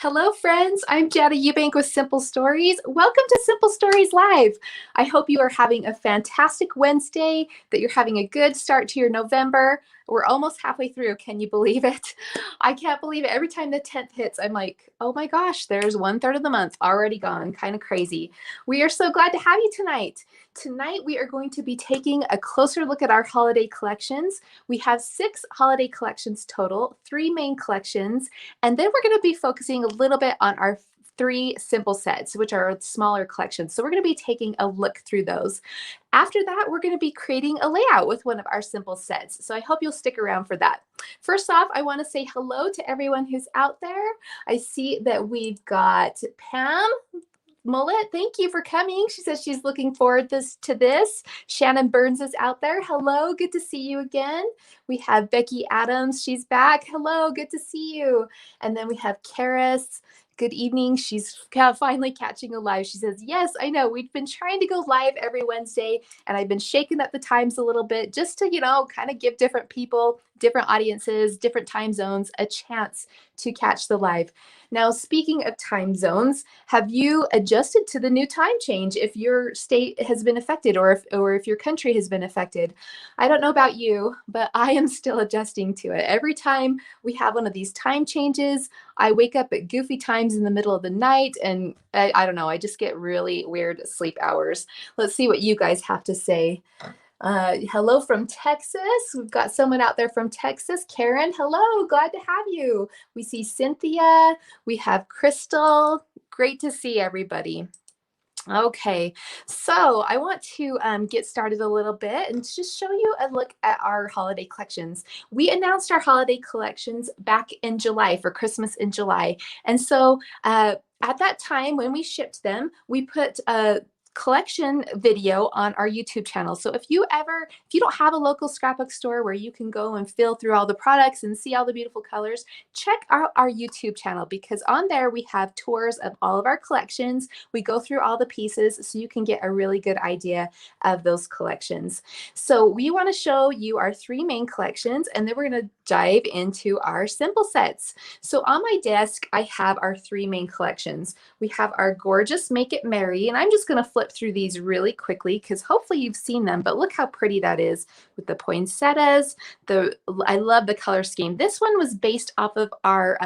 Hello, friends. I'm Jada Eubank with Simple Stories. Welcome to Simple Stories Live. I hope you are having a fantastic Wednesday, that you're having a good start to your November. We're almost halfway through. Can you believe it? I can't believe it. Every time the 10th hits, I'm like, oh my gosh, there's 1/3 of the month already gone. Kind of crazy. We are so glad to have you tonight. Tonight, we are going to be taking a closer look at our holiday collections. We have 6 holiday collections total, 3 main collections, and then we're going to be focusing a little bit on our 3 simple sets, which are smaller collections. So we're going to be taking a look through those. After that, we're going to be creating a layout with one of our simple sets. So I hope you'll stick around for that. First off, I want to say hello to everyone who's out there. I see that we've got Pam Mullet, thank you for coming. She says she's looking forward to this. Shannon Burns is out there. Hello, good to see you again. We have Becky Adams. She's back. Hello, good to see you. And then we have Karis. Good evening. She's finally catching a live. She says, yes, I know. We've been trying to go live every Wednesday, and I've been shaking up the times a little bit just to, kind of give different people, different audiences, different time zones a chance to catch the live. Now, speaking of time zones, have you adjusted to the new time change if your state has been affected or if your country has been affected? I don't know about you, but I am still adjusting to it. Every time we have one of these time changes, I wake up at goofy times in the middle of the night, and I don't know, I just get really weird sleep hours. Let's see what you guys have to say. Hello from Texas. We've got someone out there from Texas. Karen, hello. Glad to have you. We see Cynthia. We have Crystal. Great to see everybody. Okay, so I want to get started a little bit and just show you a look at our holiday collections. We announced our holiday collections back in July for Christmas in July. And so at that time when we shipped them, we put a collection video on our YouTube channel. So if you don't have a local scrapbook store where you can go and feel through all the products and see all the beautiful colors, check out our YouTube channel, because on there we have tours of all of our collections. We go through all the pieces so you can get a really good idea of those collections. So we want to show you our 3 main collections, and then we're going to dive into our simple sets. So on my desk, I have our 3 main collections. We have our gorgeous Make It Merry, and I'm just going to flip through these really quickly because hopefully you've seen them, but look how pretty that is with the poinsettias. I love the color scheme. This one was based off of our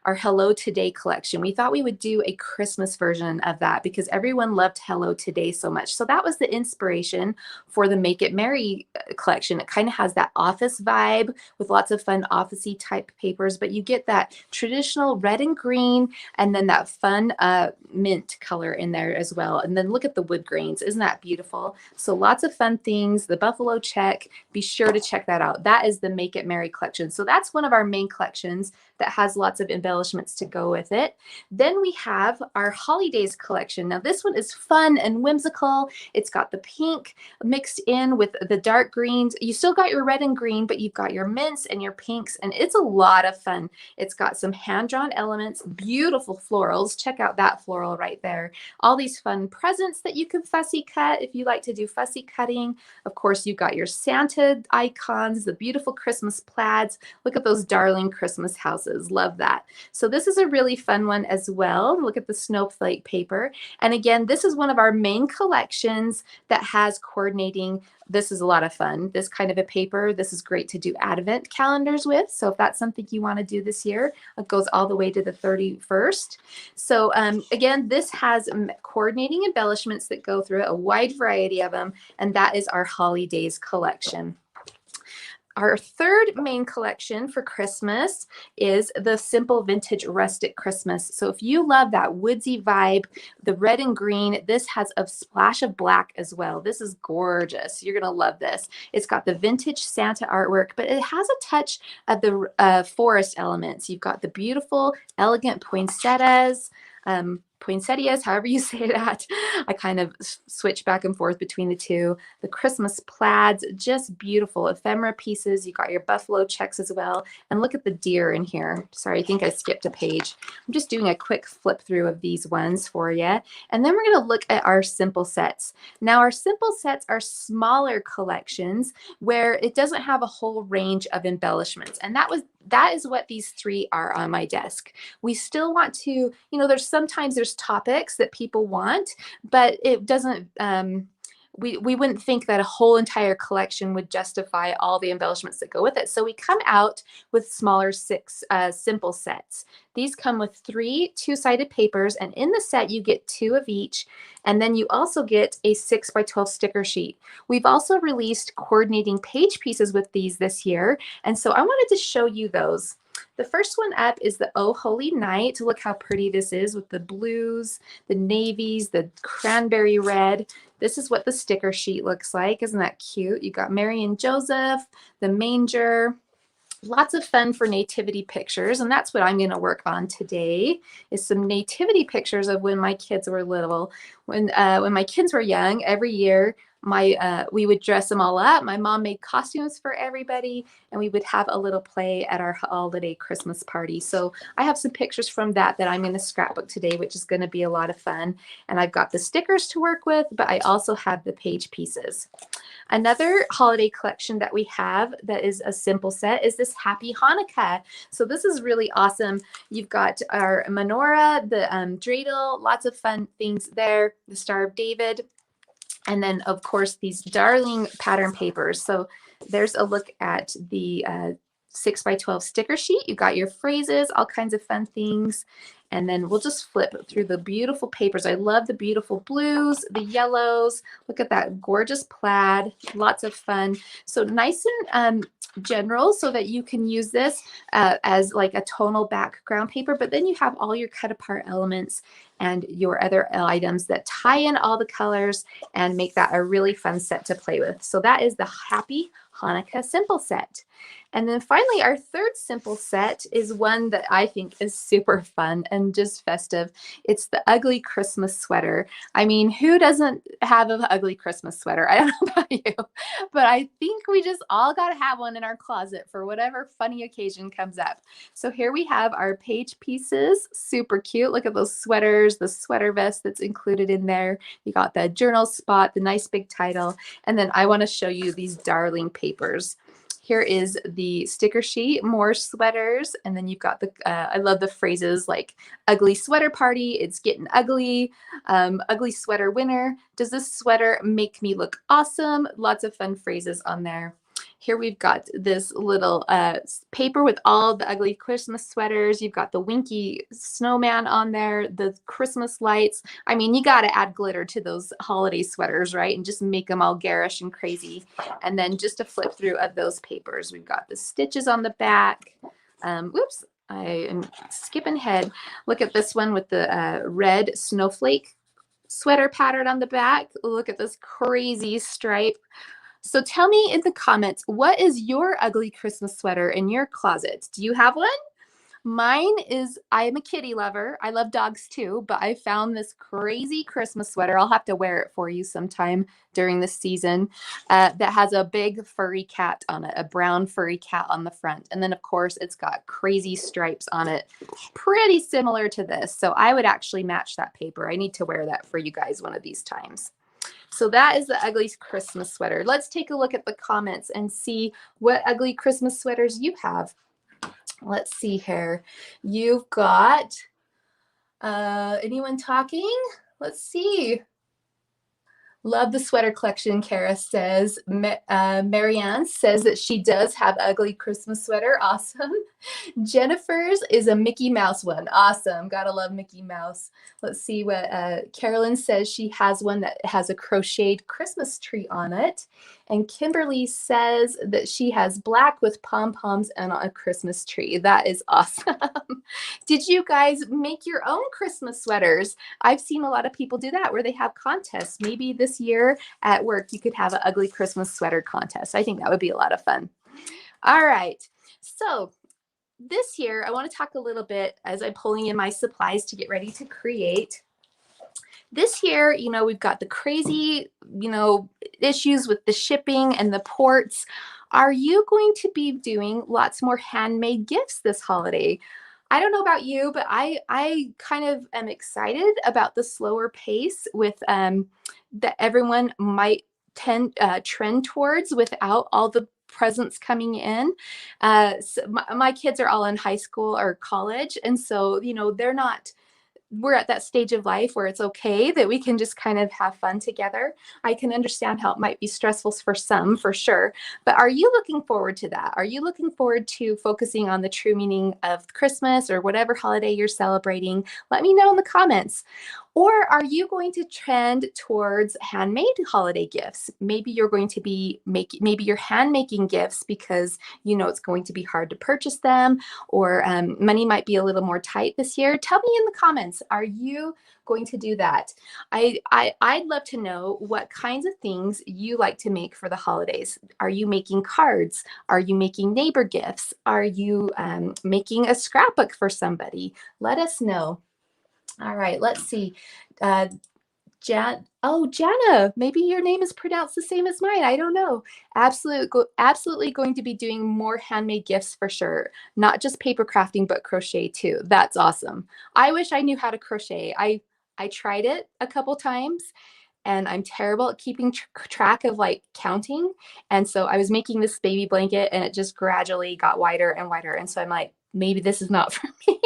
Hello Today collection. We thought we would do a Christmas version of that because everyone loved Hello Today so much. So that was the inspiration for the Make It Merry collection. It kind of has that office vibe with lots of fun office-y type papers, but you get that traditional red and green and then that fun mint color in there as well. And then look at the wood grains. Isn't that beautiful? So lots of fun things. The buffalo check. Be sure to check that out. That is the Make It Merry collection. So that's one of our main collections that has lots of embellishments to go with it. Then we have our Holidays collection. Now this one is fun and whimsical. It's got the pink mixed in with the dark greens. You still got your red and green, but you've got your mints and your pinks, and it's a lot of fun. It's got some hand-drawn elements, beautiful florals. Check out that floral right there. All these fun presents that you can fussy cut if you like to do fussy cutting. Of course, you've got your Santa icons, the beautiful Christmas plaids. Look at those darling Christmas houses. Love that. So this is a really fun one as well. Look at the snowflake paper. And again, this is one of our main collections that has coordinating. This is a lot of fun. This kind of a paper. This is great to do advent calendars with. So if that's something you want to do this year, it goes all the way to the 31st. So again, this has coordinating embellishments that go through it, a wide variety of them. And that is our Holidays collection. Our 3rd main collection for Christmas is the Simple Vintage Rustic Christmas. So if you love that woodsy vibe, the red and green, this has a splash of black as well. This is gorgeous. You're going to love this. It's got the vintage Santa artwork, but it has a touch of the forest elements. You've got the beautiful, elegant poinsettias, poinsettias, however you say that. I kind of switch back and forth between the two. The Christmas plaids, just beautiful ephemera pieces. You got your buffalo checks as well. And look at the deer in here. Sorry, I think I skipped a page. I'm just doing a quick flip through of these ones for you. And then we're going to look at our simple sets. Now, our simple sets are smaller collections where it doesn't have a whole range of embellishments. And that was that is what these three are on my desk. We still want to, there's sometimes there's topics that people want, but it doesn't, we wouldn't think that a whole entire collection would justify all the embellishments that go with it. So we come out with smaller simple sets. These come with 3 two-sided papers, and in the set you get 2 of each, and then you also get a 6x12 sticker sheet. We've also released coordinating page pieces with these this year, and so I wanted to show you those. The first one up is the Oh Holy Night. Look how pretty this is with the blues, the navies, the cranberry red. This is what the sticker sheet looks like. Isn't that cute? You got Mary and Joseph, the manger, lots of fun for nativity pictures. And that's what I'm going to work on today, is some nativity pictures of when my kids were little. When my kids were young, every year, we would dress them all up. My mom made costumes for everybody, and we would have a little play at our holiday Christmas party. So I have some pictures from that I'm going to scrapbook today, which is going to be a lot of fun. And I've got the stickers to work with, but I also have the page pieces. Another holiday collection that we have that is a simple set is this Happy Hanukkah. So this is really awesome. You've got our menorah, the dreidel, lots of fun things there, the Star of David, and then, of course, these darling pattern papers. So there's a look at the 6x12 sticker sheet. You've got your phrases, all kinds of fun things. And then we'll just flip through the beautiful papers. I love the beautiful blues, the yellows. Look at that gorgeous plaid. Lots of fun. So nice and general, so that you can use this as like a tonal background paper, but then you have all your cut apart elements and your other items that tie in all the colors and make that a really fun set to play with. So that is the Happy Hanukkah simple set. And then finally, our third simple set is one that I think is super fun and just festive. It's the ugly Christmas sweater. I mean, who doesn't have an ugly Christmas sweater? I don't know about you, but I think we just all got to have one in our closet for whatever funny occasion comes up. So here we have our page pieces. Super cute. Look at those sweaters, the sweater vest that's included in there. You got the journal spot, the nice big title. And then I want to show you these darling papers. Here is the sticker sheet, more sweaters, and then you've got the, I love the phrases like ugly sweater party, it's getting ugly, ugly sweater winter, does this sweater make me look awesome? Lots of fun phrases on there. Here we've got this little paper with all the ugly Christmas sweaters. You've got the winky snowman on there, the Christmas lights. I mean, you got to add glitter to those holiday sweaters, right? And just make them all garish and crazy. And then just a flip through of those papers. We've got the stitches on the back. Whoops, I am skipping ahead. Look at this one with the red snowflake sweater pattern on the back. Look at this crazy stripe. So tell me in the comments, what is your ugly Christmas sweater in your closet? Do you have one? Mine is, I am a kitty lover. I love dogs too, but I found this crazy Christmas sweater. I'll have to wear it for you sometime during the season that has a big furry cat on it, a brown furry cat on the front. And then of course it's got crazy stripes on it, pretty similar to this. So I would actually match that paper. I need to wear that for you guys one of these times. So that is the ugly Christmas sweater. Let's take a look at the comments and see what ugly Christmas sweaters you have. Let's see here. You've got, anyone talking? Let's see. Love the sweater collection, Kara says. Marianne says that she does have ugly Christmas sweater. Awesome. Jennifer's is a Mickey Mouse one. Awesome. Gotta love Mickey Mouse. Let's see what Carolyn says. She has one that has a crocheted Christmas tree on it. And Kimberly says that she has black with pom-poms and a Christmas tree. That is awesome. Did you guys make your own Christmas sweaters? I've seen a lot of people do that where they have contests. Maybe this year at work you could have an ugly Christmas sweater contest. I think that would be a lot of fun. All right. So this year I want to talk a little bit as I'm pulling in my supplies to get ready to create. This year, you know, we've got the crazy, you know, issues with the shipping and the ports. Are you going to be doing lots more handmade gifts this holiday? I don't know about you, but I kind of am excited about the slower pace with that everyone might trend towards without all the presents coming in. So my kids are all in high school or college, and so, you know, we're at that stage of life where it's okay that we can just kind of have fun together. I can understand how it might be stressful for some, for sure. But are you looking forward to that? Are you looking forward to focusing on the true meaning of Christmas or whatever holiday you're celebrating? Let me know in the comments. Or are you going to trend towards handmade holiday gifts? Maybe you're going to be maybe you're hand making gifts because you know it's going to be hard to purchase them, or money might be a little more tight this year. Tell me in the comments, are you going to do that? I'd love to know what kinds of things you like to make for the holidays. Are you making cards? Are you making neighbor gifts? Are you making a scrapbook for somebody? Let us know. All right, let's see. Uh, Jana, maybe your name is pronounced the same as mine. I don't know. Absolutely going to be doing more handmade gifts for sure. Not just paper crafting, but crochet too. That's awesome. I wish I knew how to crochet. I tried it a couple times and I'm terrible at keeping track of like counting. And so I was making this baby blanket and it just gradually got wider and wider. And so I'm like, maybe this is not for me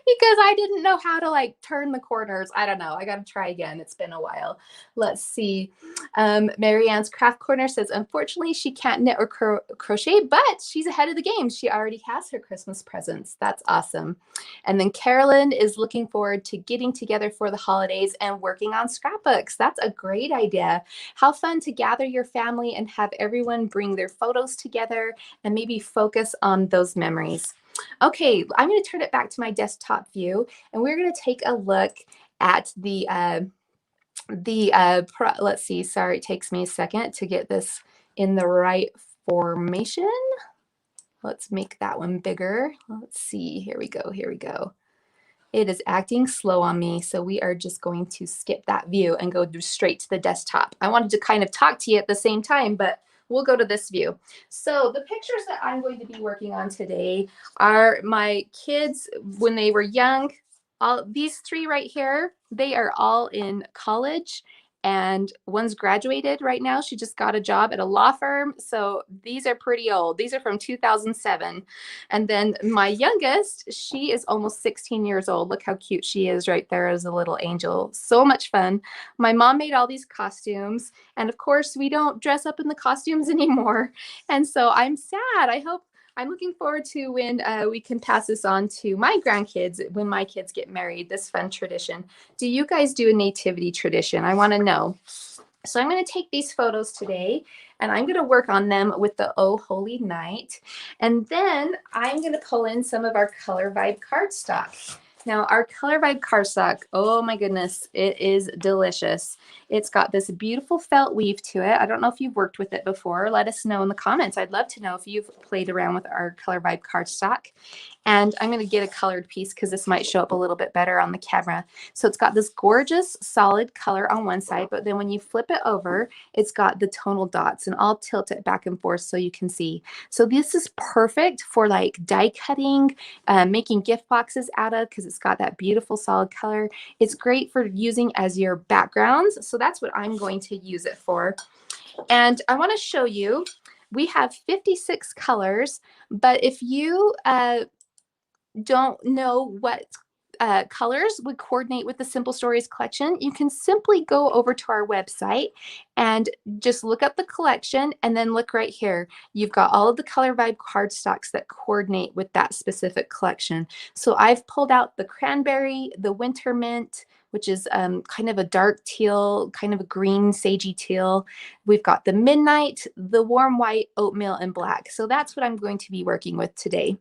because I didn't know how to like turn the corners. I don't know. I got to try again. It's been a while. Let's see. Marianne's Craft Corner says, unfortunately, she can't knit or crochet, but she's ahead of the game. She already has her Christmas presents. That's awesome. And then Carolyn is looking forward to getting together for the holidays and working on scrapbooks. That's a great idea. How fun to gather your family and have everyone bring their photos together and maybe focus on those memories. Okay, I'm going to turn it back to my desktop view, and we're going to take a look at let's see, sorry, it takes me a second to get this in the right formation. Let's make that one bigger. Let's see, here we go, here we go. It is acting slow on me, so we are just going to skip that view and go straight to the desktop. I wanted to kind of talk to you at the same time, but we'll go to this view. So the pictures that I'm going to be working on today are my kids when they were young. All these three right here, they are all in college, and one's graduated right now. She just got a job at a law firm. So these are pretty old. These are from 2007. And then my youngest, she is almost 16 years old. Look how cute she is right there as a little angel. So much fun. My mom made all these costumes. And of course, we don't dress up in the costumes anymore. And so I'm sad. I'm looking forward to when we can pass this on to my grandkids when my kids get married, this fun tradition. Do you guys do a nativity tradition? I want to know. So I'm going to take these photos today and I'm going to work on them with the Oh Holy Night. And then I'm going to pull in some of our Color Vibe cardstock. Now our Color Vibe cardstock, oh my goodness, it is delicious. It's got this beautiful felt weave to it. I don't know if you've worked with it before. Let us know in the comments. I'd love to know if you've played around with our Color Vibe cardstock. And I'm going to get a colored piece because this might show up a little bit better on the camera. So it's got this gorgeous solid color on one side, but then when you flip it over, it's got the tonal dots, and I'll tilt it back and forth so you can see. So this is perfect for like die cutting, making gift boxes out of, because it's got that beautiful solid color. It's great for using as your backgrounds. So that's what I'm going to use it for. And I want to show you, we have 56 colors, but if you don't know what colors would coordinate with the Simple Stories collection, you can simply go over to our website and just look up the collection and then look right here. You've got all of the Color Vibe cardstocks that coordinate with that specific collection. So I've pulled out the cranberry, the winter mint, which is kind of a dark teal, kind of a green sagey teal. We've got the midnight, the warm white, oatmeal, and black. So that's what I'm going to be working with today.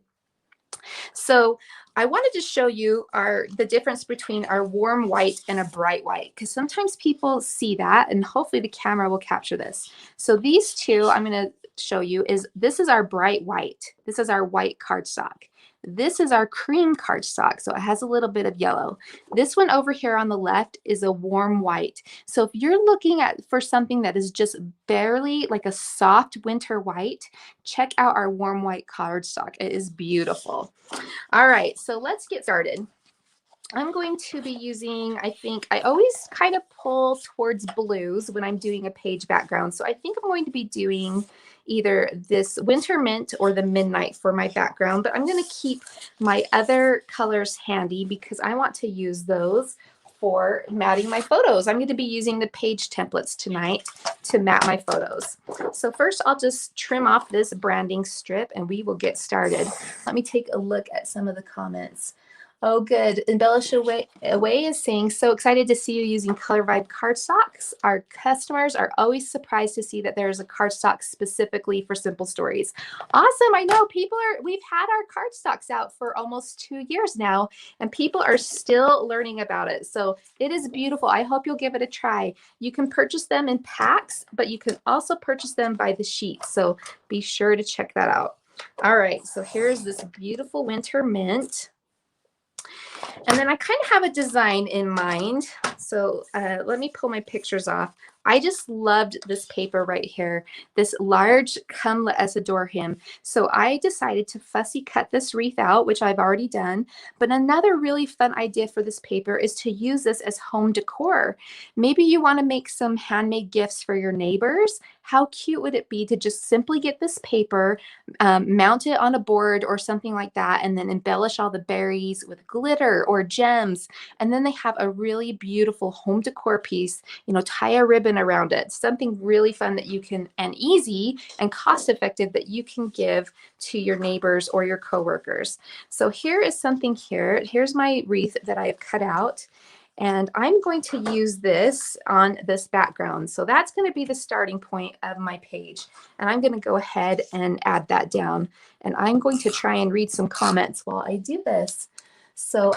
So I wanted to show you the difference between our warm white and a bright white, because sometimes people see that, and hopefully the camera will capture this. So these two I'm going to show you this is our bright white. This is our white cardstock. This is our cream cardstock, so it has a little bit of yellow. This one over here on the left is a warm white. So if you're looking for something that is just barely like a soft winter white, check out our warm white cardstock. It is beautiful. All right, so let's get started. I'm going to be using, I always kind of pull towards blues when I'm doing a page background. So I think I'm going to be doing either this winter mint or the midnight for my background, but I'm going to keep my other colors handy because I want to use those for matting my photos. I'm going to be using the page templates tonight to mat my photos. So first I'll just trim off this branding strip and we will get started. Let me take a look at some of the comments. Oh, good. Embellish Away is saying, so excited to see you using Color Vibe cardstocks. Our customers are always surprised to see that there's a cardstock specifically for Simple Stories. Awesome. I know we've had our cardstocks out for almost 2 years now, and people are still learning about it. So it is beautiful. I hope you'll give it a try. You can purchase them in packs, but you can also purchase them by the sheet. So be sure to check that out. All right. So here's this beautiful winter mint. And then I kind of have a design in mind. So let me pull my pictures off. I just loved this paper right here, this large Come Let Us Adore Him. So I decided to fussy cut this wreath out, which I've already done. But another really fun idea for this paper is to use this as home decor. Maybe you want to make some handmade gifts for your neighbors. How cute would it be to just simply get this paper, mount it on a board or something like that, and then embellish all the berries with glitter or gems. And then they have a really beautiful home decor piece, you know, tie a ribbon around it, something really fun that you can, and easy and cost effective that you can give to your neighbors or your coworkers. So here is something here. Here's my wreath that I've cut out. And I'm going to use this on this background. So that's going to be the starting point of my page. And I'm going to go ahead and add that down. And I'm going to try and read some comments while I do this. So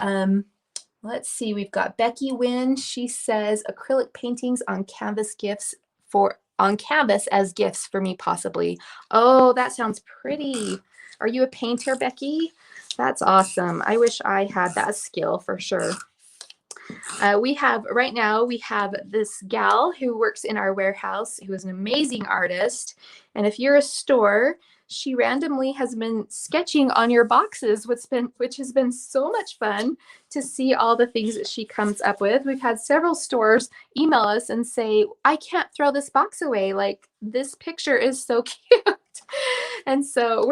let's see, we've got Becky Wynn. She says acrylic paintings on canvas as gifts for me possibly. Oh, that sounds pretty. Are you a painter, Becky? That's awesome. I wish I had that skill for sure. Right now we have this gal who works in our warehouse who is an amazing artist. And if you're a store, she randomly has been sketching on your boxes, which has been so much fun to see all the things that she comes up with. We've had several stores email us and say, I can't throw this box away. Like, this picture is so cute. And so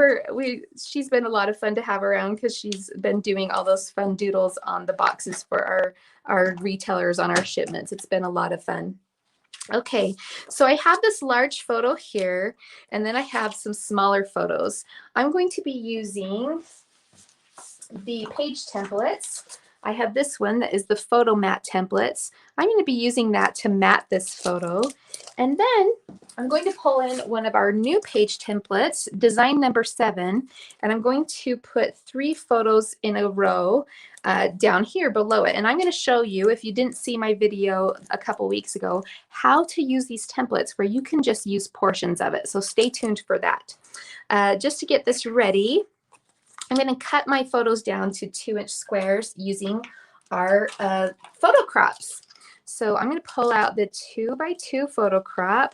she's been a lot of fun to have around because she's been doing all those fun doodles on the boxes for our retailers on our shipments. It's been a lot of fun. Okay, so I have this large photo here, and then I have some smaller photos. I'm going to be using the page templates. I have this one that is the photo mat templates. I'm going to be using that to mat this photo. And then I'm going to pull in one of our new page templates, design number 7, and I'm going to put 3 photos in a row down here below it. And I'm going to show you, if you didn't see my video a couple weeks ago, how to use these templates where you can just use portions of it. So stay tuned for that. Just to get this ready, I'm going to cut my photos down to 2-inch squares using our photo crops. So I'm going to pull out the 2x2 photo crop.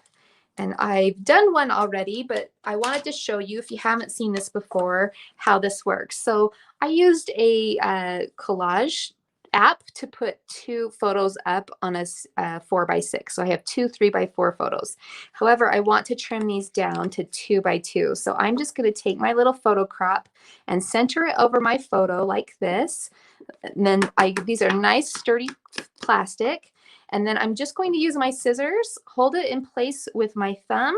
And I've done one already, but I wanted to show you, if you haven't seen this before, how this works. So I used a collage app to put 2 photos up on a 4x6. So I have 2 3x4 photos. However, I want to trim these down to 2x2. So I'm just going to take my little photo crop and center it over my photo like this. And then these are nice sturdy plastic. And then I'm just going to use my scissors, hold it in place with my thumb,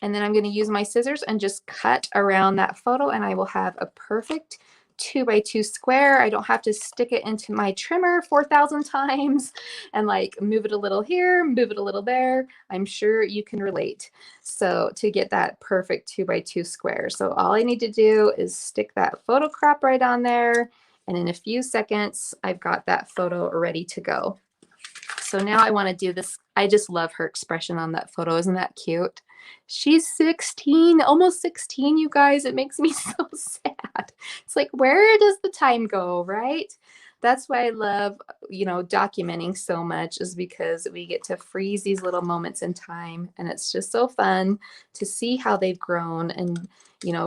and then I'm going to use my scissors and just cut around that photo, and I will have a perfect 2x2 square. I don't have to stick it into my trimmer 4,000 times and like move it a little here, move it a little there. I'm sure you can relate. So to get that perfect 2x2 square. So all I need to do is stick that photo crop right on there, and in a few seconds, I've got that photo ready to go. So now I want to do this. I just love her expression on that photo. Isn't that cute? She's 16, almost 16, you guys. It makes me so sad. It's like, where does the time go, right? That's why I love, documenting so much, is because we get to freeze these little moments in time. And it's just so fun to see how they've grown and,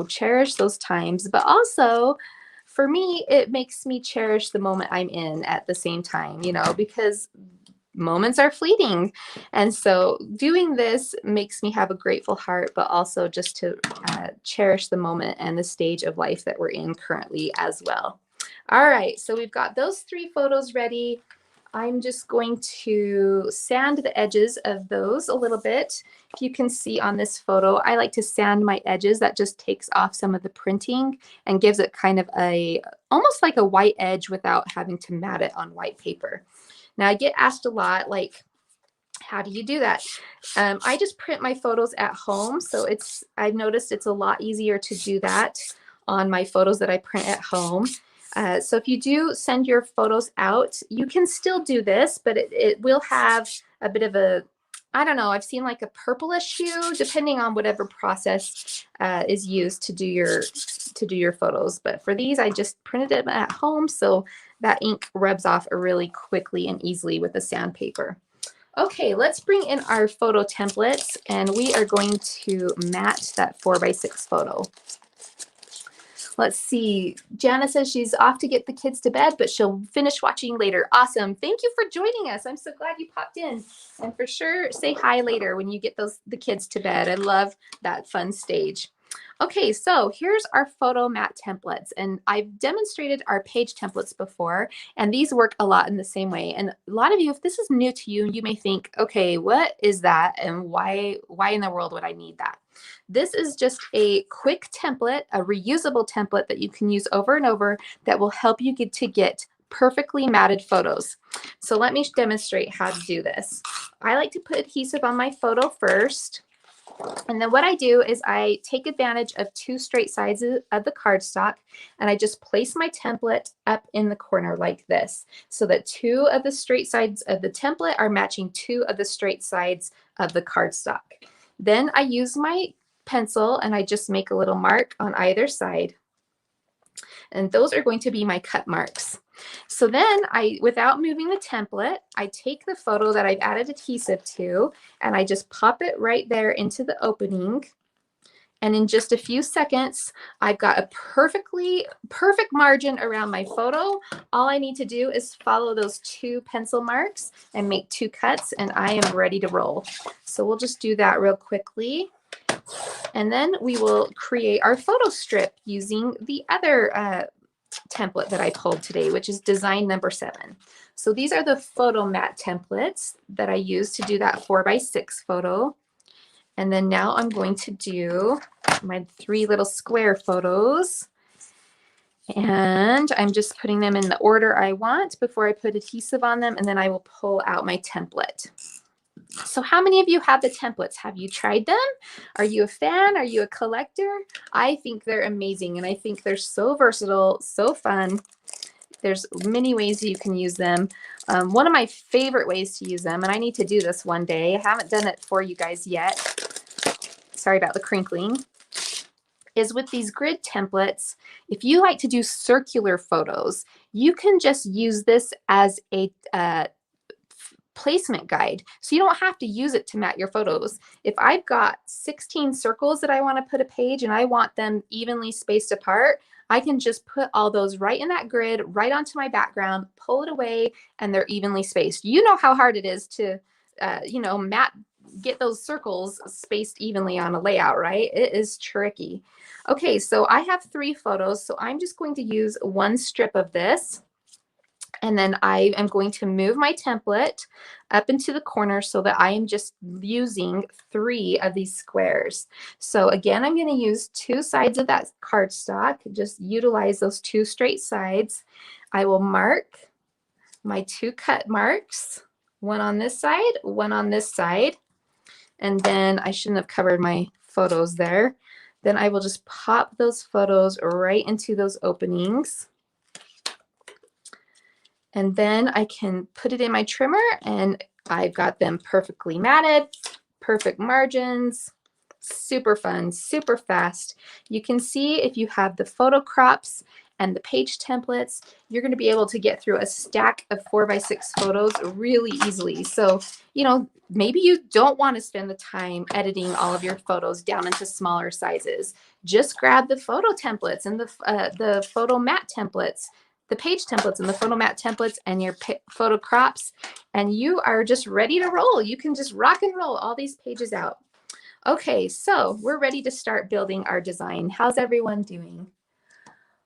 cherish those times. But also, for me, it makes me cherish the moment I'm in at the same time, because moments are fleeting. And so doing this makes me have a grateful heart, but also just to cherish the moment and the stage of life that we're in currently as well. All right, so we've got those 3 photos ready. I'm just going to sand the edges of those a little bit. If you can see on this photo, I like to sand my edges. That just takes off some of the printing and gives it kind of almost like a white edge without having to mat it on white paper. Now I get asked a lot, like, how do you do that? I just print my photos at home. So I've noticed it's a lot easier to do that on my photos that I print at home. So if you do send your photos out, you can still do this, but it will have a bit of a, I don't know, I've seen like a purplish hue, depending on whatever process is used to do your photos. But for these, I just printed them at home, so that ink rubs off really quickly and easily with the sandpaper. Okay, let's bring in our photo templates, and we are going to mat that 4x6 photo. Let's see. Jana says she's off to get the kids to bed, but she'll finish watching later. Awesome. Thank you for joining us. I'm so glad you popped in. And for sure, say hi later when you get the kids to bed. I love that fun stage. Okay, so here's our photo mat templates, and I've demonstrated our page templates before, and these work a lot in the same way. And a lot of you, if this is new to you, you may think, okay, what is that, and why in the world would I need that? This is just a quick template, a reusable template that you can use over and over that will help you get perfectly matted photos. So let me demonstrate how to do this. I like to put adhesive on my photo first. And then what I do is I take advantage of 2 straight sides of the cardstock, and I just place my template up in the corner like this, so that 2 of the straight sides of the template are matching 2 of the straight sides of the cardstock. Then I use my pencil and I just make a little mark on either side. And those are going to be my cut marks. So then without moving the template, I take the photo that I've added adhesive to, and I just pop it right there into the opening. And in just a few seconds, I've got a perfect margin around my photo. All I need to do is follow those 2 pencil marks and make 2 cuts, and I am ready to roll. So we'll just do that real quickly. And then we will create our photo strip using the other template that I pulled today, which is design number 7. So these are the photo mat templates that I use to do that 4x6 photo. And then now I'm going to do my 3 little square photos. And I'm just putting them in the order I want before I put adhesive on them, and then I will pull out my template. So how many of you have the templates? Have you tried them? Are you a fan? Are you a collector? I think they're amazing, and I think they're so versatile, so fun. There's many ways you can use them. One of my favorite ways to use them, and I need to do this one day, I haven't done it for you guys yet, sorry about the crinkling, is with these grid templates. If you like to do circular photos, you can just use this as a placement guide. So you don't have to use it to mat your photos. If I've got 16 circles that I want to put a page and I want them evenly spaced apart, I can just put all those right in that grid, right onto my background, pull it away, and they're evenly spaced. You know how hard it is to, get those circles spaced evenly on a layout, right? It is tricky. Okay, so I have 3 photos, so I'm just going to use 1 strip of this. And then I am going to move my template up into the corner so that I am just using 3 of these squares. So again, I'm going to use 2 sides of that cardstock. Just utilize those 2 straight sides. I will mark my 2 cut marks, 1 on this side, 1 on this side. And then I shouldn't have covered my photos there. Then I will just pop those photos right into those openings. And then I can put it in my trimmer, and I've got them perfectly matted, perfect margins, super fun, super fast. You can see if you have the photo crops and the page templates, you're going to be able to get through a stack of 4x6 photos really easily. So, maybe you don't want to spend the time editing all of your photos down into smaller sizes. Just grab the photo templates and the photo mat templates. the page templates and the Photomat templates and your photo crops, and you are just ready to roll. You can just rock and roll all these pages out. Okay, so we're ready to start building our design. How's everyone doing?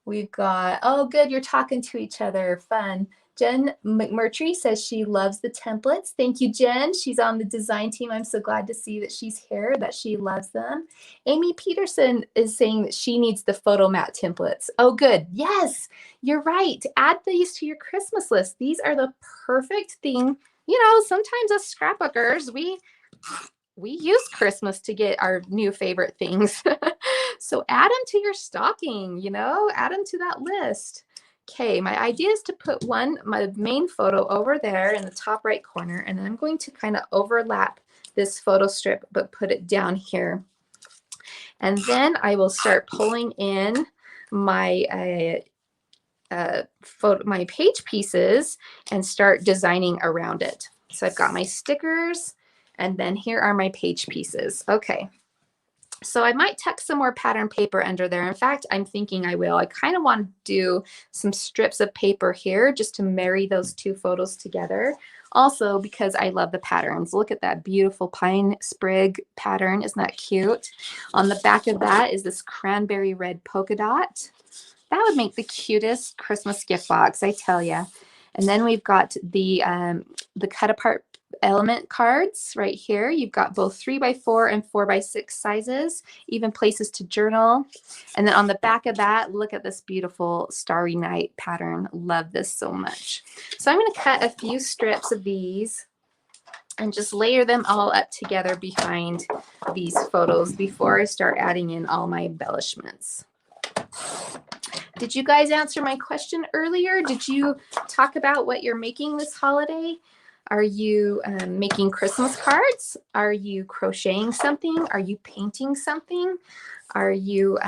We've got, oh good, you're talking to each other, fun. Jen McMurtry says she loves the templates. Thank you, Jen. She's on the design team. I'm so glad to see that she's here, that she loves them. Amy Peterson is saying that she needs the Photomat templates. Oh, good. Yes, you're right. Add these to your Christmas list. These are the perfect thing. You know, sometimes us scrapbookers, we use Christmas to get our new favorite things. So add them to your stocking, you know, add them to that list. Okay, my idea is to put my main photo over there in the top right corner, and then I'm going to kind of overlap this photo strip, but put it down here. And then I will start pulling in my my page pieces and start designing around it. So I've got my stickers, and then here are my page pieces. Okay. So I might tuck some more pattern paper under there. In fact, I'm thinking I will. I kind of want to do some strips of paper here just to marry those two photos together. Also, because I love the patterns. Look at that beautiful pine sprig pattern. Isn't that cute? On the back of that is this cranberry red polka dot. That would make the cutest Christmas gift box, I tell you. And then we've got the cut apart element cards right here. You've got both 3x4 and 4x6 sizes, even places to journal. And then on the back of that, look at this beautiful Starry Night pattern. Love this so much. So I'm going to cut a few strips of these and just layer them all up together behind these photos before I start adding in all my embellishments. Did you guys answer my question earlier? Did you talk about what you're making this holiday? Are you making Christmas cards? Are you crocheting something? Are you painting something? Are you,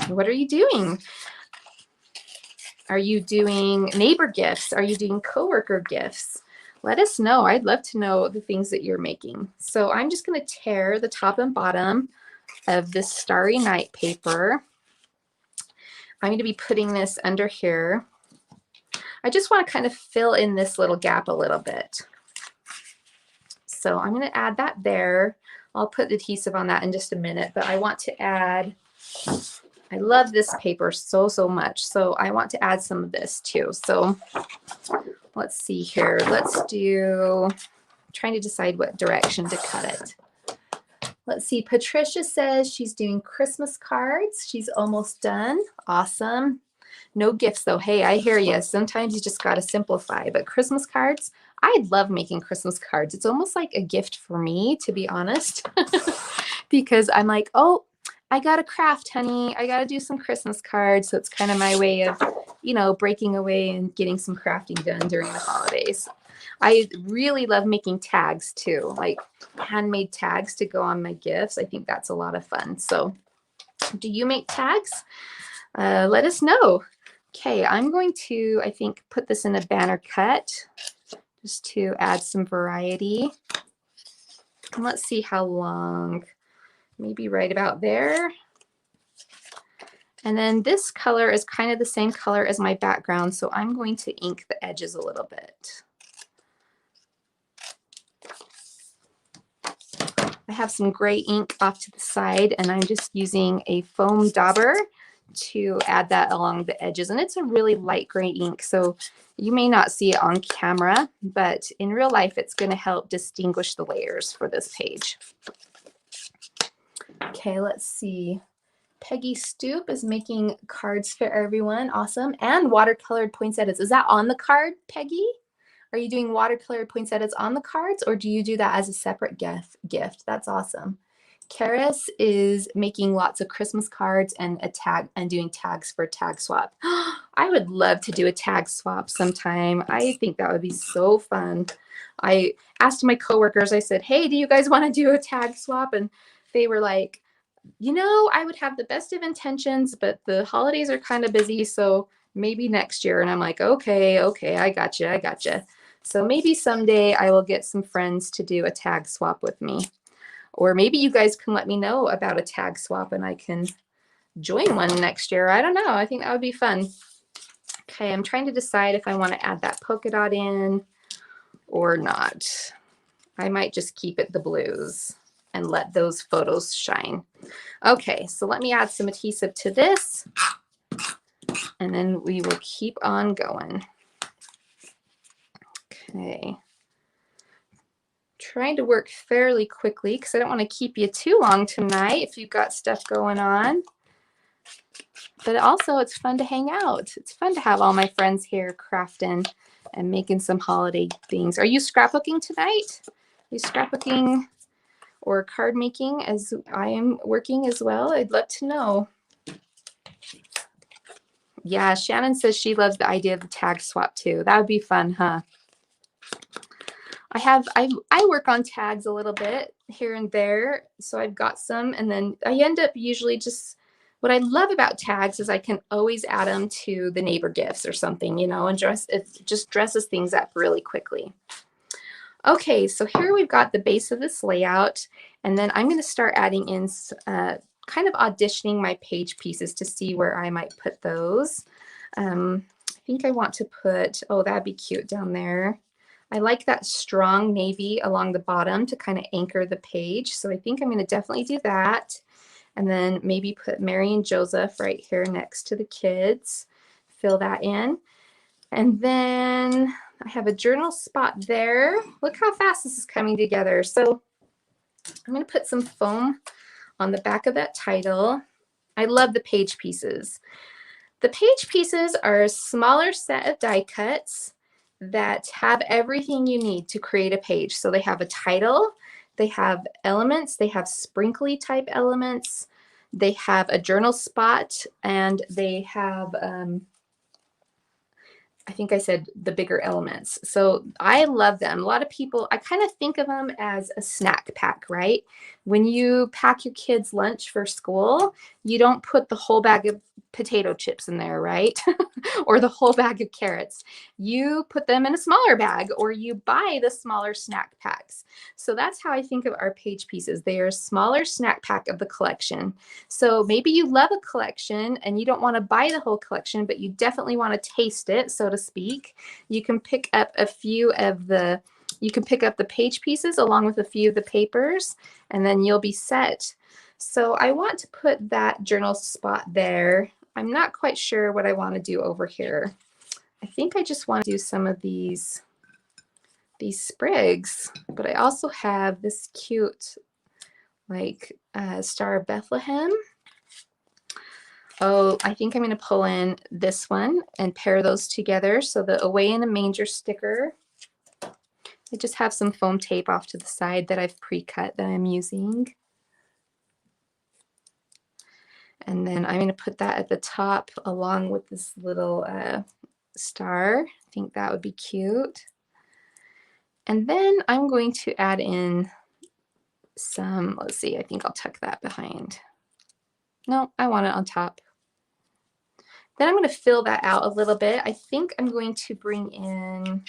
what are you doing? Are you doing neighbor gifts? Are you doing coworker gifts? Let us know. I'd love to know the things that you're making. So I'm just going to tear the top and bottom of this Starry Night paper. I'm going to be putting this under here. I just want to kind of fill in this little gap a little bit. So I'm going to add that there. I'll put adhesive on that in just a minute, but I want to add, I love this paper so much. So I want to add some of this too. So let's see here. Let's do, I'm trying to decide what direction to cut it. Let's see, Patricia says she's doing Christmas cards. She's almost done. Awesome. No gifts though. Hey, I hear you. Sometimes you just got to simplify, but Christmas cards, I love making Christmas cards. It's almost like a gift for me, to be honest, because I'm like, oh, I got to craft, honey. I got to do some Christmas cards. So it's kind of my way of, you know, breaking away and getting some crafting done during the holidays. I really love making tags too, like handmade tags to go on my gifts. I think that's a lot of fun. So do you make tags? Let us know. Okay, I'm going to, I think, put this in a banner cut just to add some variety. And let's see how long, maybe right about there. And then this color is kind of the same color as my background, so I'm going to ink the edges a little bit. I have some gray ink off to the side, and I'm just using a foam dauber to add that along the edges. And it's a really light gray ink, so you may not see it on camera, but in real life, it's going to help distinguish the layers for this page. Okay, let's see. Peggy Stoop is making cards for everyone. Awesome. And watercolored poinsettias. Is that on the card, Peggy? Are you doing watercolored poinsettias on the cards, or do you do that as a separate gift? That's awesome. Karis is making lots of Christmas cards and doing tags for Tag Swap. I would love to do a tag swap sometime. I think that would be so fun. I asked my coworkers, I said, hey, do you guys want to do a tag swap? And they were like, you know, I would have the best of intentions, but the holidays are kind of busy, so maybe next year. And I'm like, okay, I gotcha. So maybe someday I will get some friends to do a tag swap with me. Or maybe you guys can let me know about a tag swap and I can join one next year. I don't know. I think that would be fun. Okay, I'm trying to decide if I want to add that polka dot in or not. I might just keep it the blues and let those photos shine. Okay, so let me add some adhesive to this, and then we will keep on going. Okay. Trying to work fairly quickly because I don't want to keep you too long tonight if you've got stuff going on. But also it's fun to hang out. It's fun to have all my friends here crafting and making some holiday things. Are you scrapbooking tonight? Are you scrapbooking or card making as I am working as well? I'd love to know. Yeah, Shannon says she loves the idea of the tag swap too. That would be fun, huh? I work on tags a little bit here and there, so I've got some, and then I end up usually just, what I love about tags is I can always add them to the neighbor gifts or something, you know, and it just dresses things up really quickly. Okay, so here we've got the base of this layout, and then I'm going to start adding in kind of auditioning my page pieces to see where I might put those. I think I want to put, oh, that'd be cute down there. I like that strong navy along the bottom to kind of anchor the page. So I think I'm going to definitely do that. And then maybe put Mary and Joseph right here next to the kids. Fill that in. And then I have a journal spot there. Look how fast this is coming together. So I'm going to put some foam on the back of that title. I love the page pieces. The page pieces are a smaller set of die cuts that have everything you need to create a page. So they have a title, they have elements, they have sprinkly type elements, they have a journal spot, and they have, I think I said the bigger elements. So I love them. A lot of people, I kind of think of them as a snack pack, right? When you pack your kids' lunch for school, you don't put the whole bag of potato chips in there, right? Or the whole bag of carrots. You put them in a smaller bag, or you buy the smaller snack packs. So that's how I think of our page pieces. They are a smaller snack pack of the collection. So maybe you love a collection and you don't want to buy the whole collection, but you definitely want to taste it, so to speak. You can pick up a few of the, you can pick up the page pieces along with a few of the papers, and then you'll be set. So I want to put that journal spot there. I'm not quite sure what I want to do over here. I think I just want to do some of these sprigs, but I also have this cute like Star of Bethlehem. Oh, I think I'm going to pull in this one and pair those together. So the Away in a Manger sticker. I just have some foam tape off to the side that I've pre-cut that I'm using. And then I'm going to put that at the top along with this little star. I think that would be cute. And then I'm going to add in some, let's see, I think I'll tuck that behind. No, I want it on top. Then I'm going to fill that out a little bit. I think I'm going to bring in,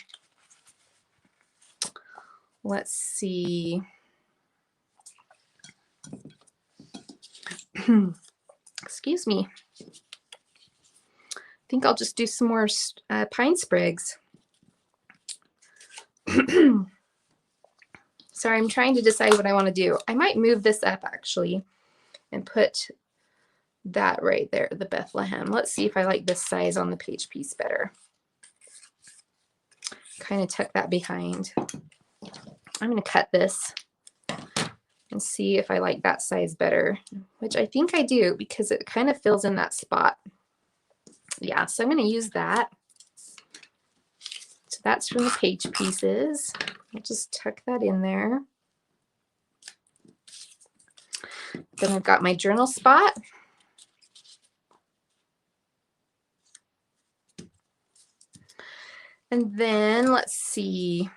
let's see. Excuse me. I think I'll just do some more pine sprigs. Sorry, I'm trying to decide what I want to do. I might move this up actually and put that right there, the Bethlehem. Let's see if I like this size on the page piece better. Kind of tuck that behind. I'm going to cut this and see if I like that size better, which I think I do because it kind of fills in that spot. Yeah, so I'm going to use that. So that's from the page pieces. I'll just tuck that in there. Then I've got my journal spot. And then let's see.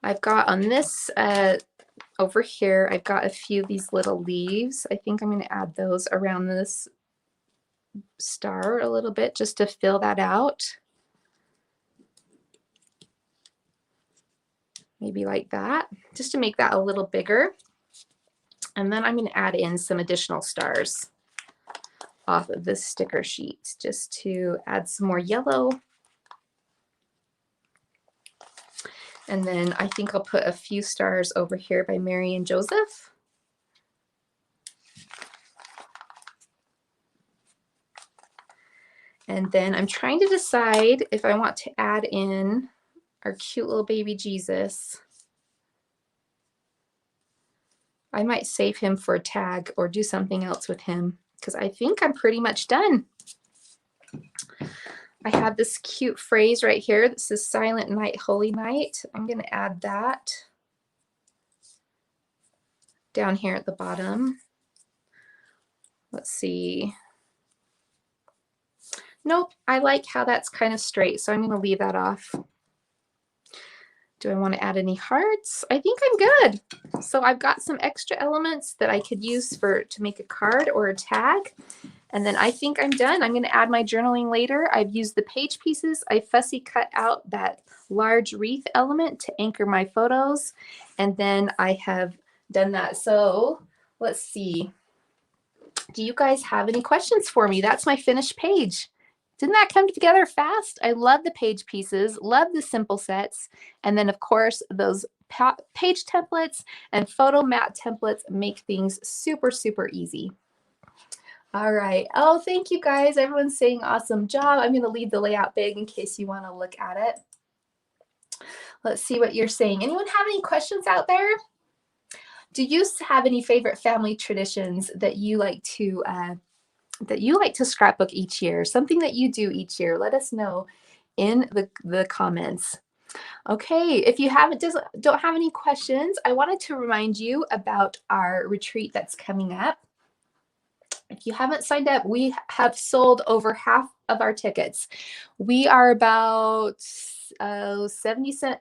I've got on this over here, I've got a few of these little leaves. I think I'm going to add those around this star a little bit just to fill that out. Maybe like that, just to make that a little bigger. And then I'm going to add in some additional stars off of this sticker sheet just to add some more yellow. And then I think I'll put a few stars over here by Mary and Joseph. And then I'm trying to decide if I want to add in our cute little baby Jesus. I might save him for a tag or do something else with him because I think I'm pretty much done. I have this cute phrase right here that says Silent Night, Holy Night. I'm going to add that down here at the bottom. Let's see. Nope, I like how that's kind of straight, so I'm going to leave that off. Do I want to add any hearts? I think I'm good. So I've got some extra elements that I could use to make a card or a tag. And then I think I'm done. I'm going to add my journaling later. I've used the page pieces. I fussy cut out that large wreath element to anchor my photos. And then I have done that. So let's see. Do you guys have any questions for me? That's my finished page. Didn't that come together fast? I love the page pieces, love the simple sets. And then of course, those page templates and photo mat templates make things super, super easy. All right. Oh, thank you guys. Everyone's saying awesome job. I'm going to leave the layout big in case you want to look at it. Let's see what you're saying. Anyone have any questions out there? Do you have any favorite family traditions that you like to scrapbook each year? Something that you do each year? Let us know in the comments. Okay, if you don't have any questions, I wanted to remind you about our retreat that's coming up. If you haven't signed up, we have sold over half of our tickets. We are about 70%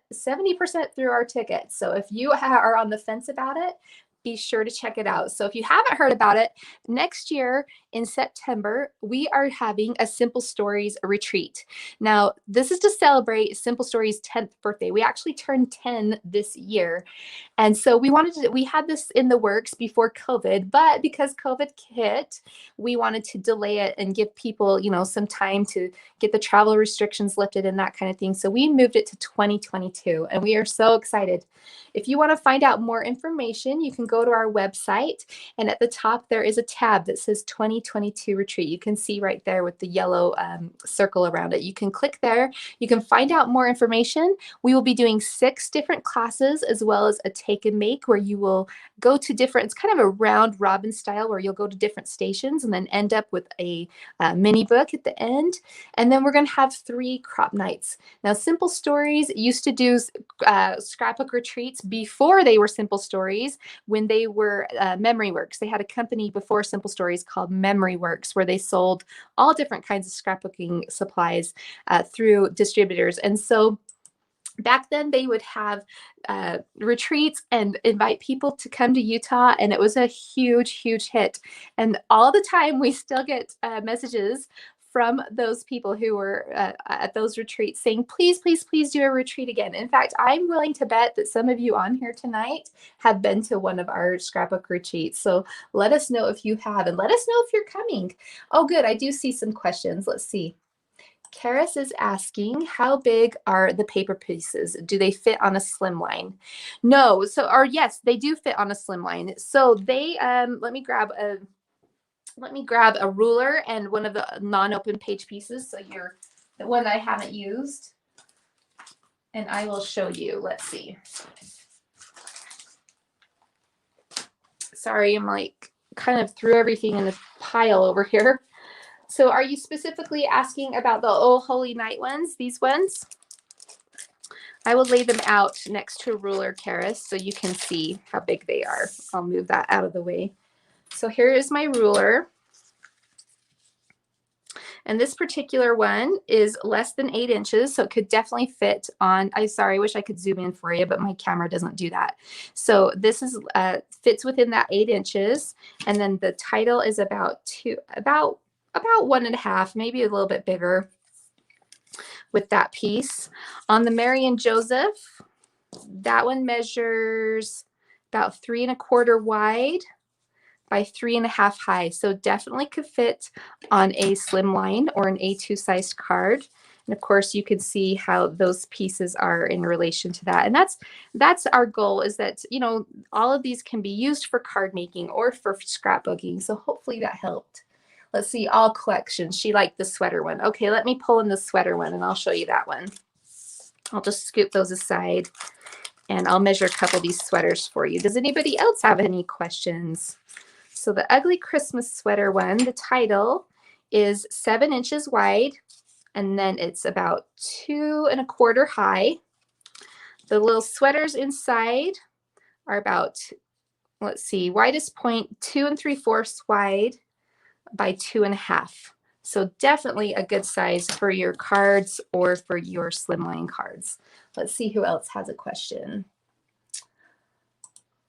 through our tickets. So if you are on the fence about it, be sure to check it out. So if you haven't heard about it, next year in September, we are having a Simple Stories retreat. Now, this is to celebrate Simple Stories' 10th birthday. We actually turned 10 this year. And so we had this in the works before COVID, but because COVID hit, we wanted to delay it and give people, some time to get the travel restrictions lifted and that kind of thing. So we moved it to 2022 and we are so excited. If you want to find out more information, you can go to our website, and at the top there is a tab that says 2022 retreat. You can see right there with the yellow circle around it. You can click there. You can find out more information. We will be doing 6 different classes as well as a take and make where you will go to different, it's kind of a round robin style where you'll go to different stations and then end up with a mini book at the end. And then we're going to have 3 crop nights. Now, Simple Stories used to do scrapbook retreats before they were Simple Stories, when they were Memory Works. They had a company before Simple Stories called Memory Works, where they sold all different kinds of scrapbooking supplies through distributors. And so back then they would have retreats and invite people to come to Utah, and it was a huge, huge hit. And all the time we still get messages from those people who were at those retreats saying, please, please, please do a retreat again. In fact, I'm willing to bet that some of you on here tonight have been to one of our scrapbook retreats. So let us know if you have, and let us know if you're coming. Oh, good. I do see some questions. Let's see. Karis is asking, how big are the paper pieces? Do they fit on a slim line? No. Or yes, they do fit on a slim line. So they, let me grab a ruler and one of the non-open page pieces. So the one I haven't used, and I will show you. Let's see. Sorry, I'm like kind of threw everything in a pile over here. So are you specifically asking about the Oh Holy Night ones, these ones? I will lay them out next to a ruler, Karis, so you can see how big they are. I'll move that out of the way. So here is my ruler. And this particular one is less than 8 inches, so it could definitely fit on, I wish I could zoom in for you, but my camera doesn't do that. So this is fits within that 8 inches. And then the title is about 1.5, maybe a little bit bigger with that piece. On the Mary and Joseph, that one measures about 3 1/4 wide by 3.5 high. So definitely could fit on a slimline or an A2 sized card. And of course, you can see how those pieces are in relation to that. And that's our goal, is that, you know, all of these can be used for card making or for scrapbooking. So hopefully that helped. Let's see, all collections. She liked the sweater one. Okay, let me pull in the sweater one and I'll show you that one. I'll just scoop those aside and I'll measure a couple of these sweaters for you. Does anybody else have any questions? So the Ugly Christmas Sweater one, the title is 7 inches wide, and then it's about 2.25 high. The little sweaters inside are about, let's see, widest point 2 3/4 wide by 2.5. So definitely a good size for your cards or for your slimline cards. Let's see who else has a question.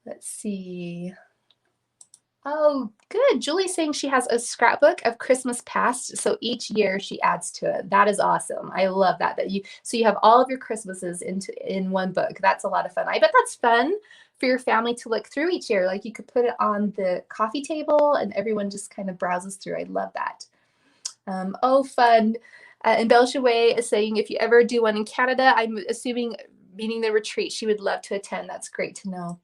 Let's see. Oh, good. Julie's saying she has a scrapbook of Christmas past, so each year she adds to it. That is awesome. I love that. So you have all of your Christmases in one book. That's a lot of fun. I bet that's fun for your family to look through each year. Like you could put it on the coffee table and everyone just kind of browses through. I love that. Oh, fun. And Belshaway is saying if you ever do one in Canada, I'm assuming meaning the retreat, she would love to attend. That's great to know.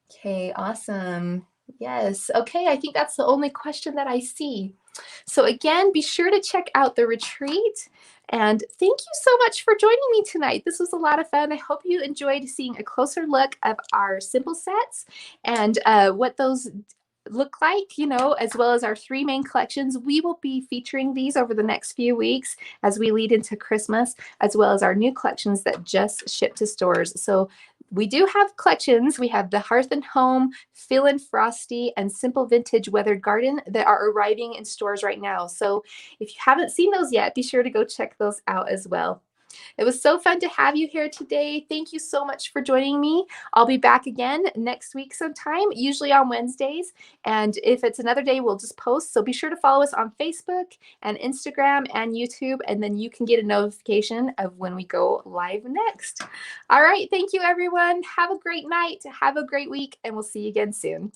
Okay, awesome. Yes. Okay, I think that's the only question that I see. So again, be sure to check out the retreat. And thank you so much for joining me tonight. This was a lot of fun. I hope you enjoyed seeing a closer look of our simple sets and what those look like, you know, as well as our 3 main collections. We will be featuring these over the next few weeks as we lead into Christmas, as well as our new collections that just shipped to stores. So we do have collections. We have the Hearth and Home, Phil and Frosty, and Simple Vintage Weathered Garden that are arriving in stores right now. So if you haven't seen those yet, be sure to go check those out as well. It was so fun to have you here today. Thank you so much for joining me. I'll be back again next week sometime, usually on Wednesdays. And if it's another day, we'll just post. So be sure to follow us on Facebook and Instagram and YouTube, and then you can get a notification of when we go live next. All right. Thank you, everyone. Have a great night. Have a great week, and we'll see you again soon.